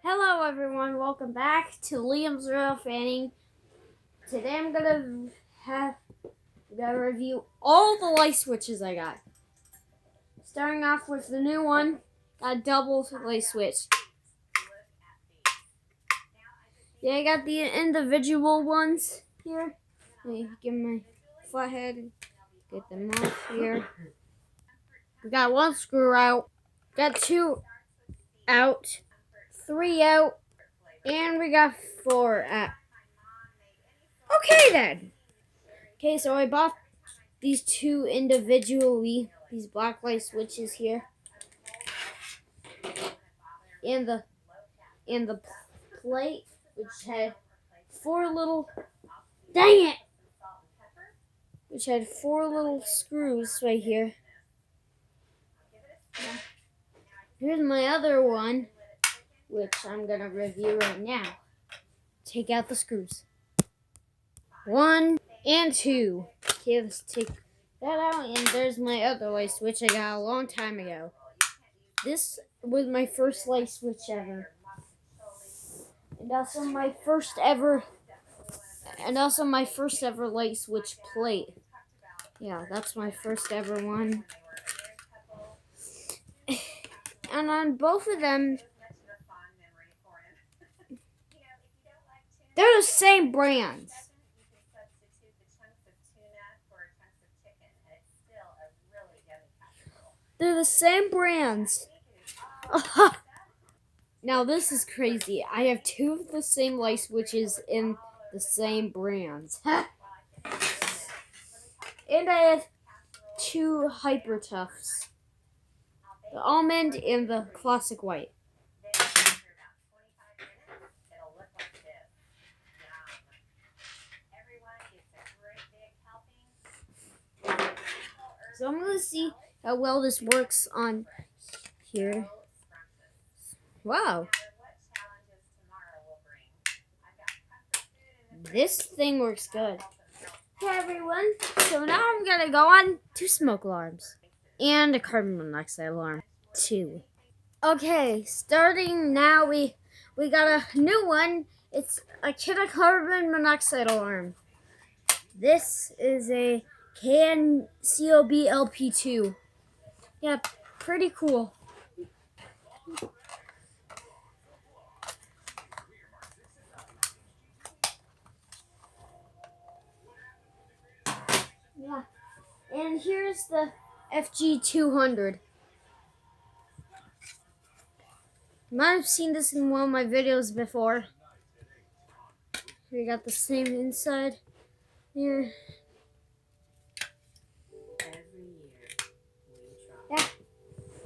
Hello everyone, welcome back to Liam's Real Fanning. Today I'm gonna review all the light switches I got. Starting off with the new one, got a double light switch. Yeah, I got the individual ones here. Let me give my flathead and get them off here. We got one screw out, got two out, three out, and we got four out. Okay then. Okay, so I bought these two individually, these black light switches here. And the plate, which had which had four little screws right here. Here's my other one, which I'm gonna review right now. Take out the screws. 1 and 2. Okay, let's take that out, and there's my other light switch I got a long time ago. This was my first light switch ever. And also my first ever light switch plate. Yeah, that's my first ever one. And on both of them, they're the same brands. They're the same brands. Now this is crazy. I have two of the same light switches in the same brands. And I have two Hyper Toughs. The almond and the classic white. So I'm going to see how well this works on here. Wow. This thing works good. Hey everyone, so now I'm going to go on to smoke alarms. And a carbon monoxide alarm, too. Okay, starting now, we got a new one. It's a carbon monoxide alarm. This is a COB LP2. Yeah, pretty cool. Yeah, and here's the FG200. You might have seen this in one of my videos before. We got the same inside here. Yeah.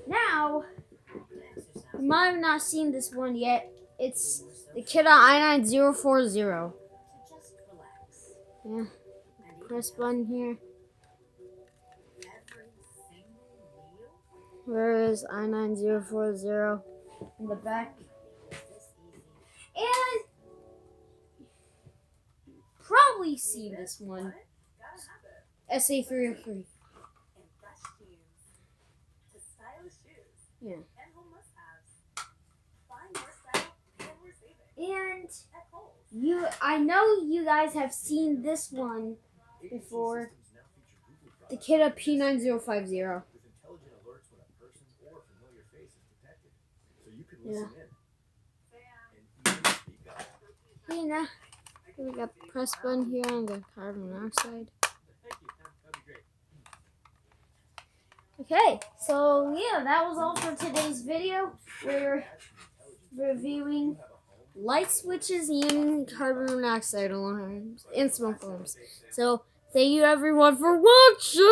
Now, you might have not seen this one yet. It's the Kidda I9040. Yeah. Press button here. Where is I9040 in the back? And probably seen this one. SA303. Yeah. And I know you guys have seen this one before. The Kidda P9050. Yeah. Yeah. We got the press button here on the carbon monoxide. Okay, so yeah, that was all for today's video. We're reviewing light switches and carbon monoxide alarms and smoke alarms. So thank you everyone for watching.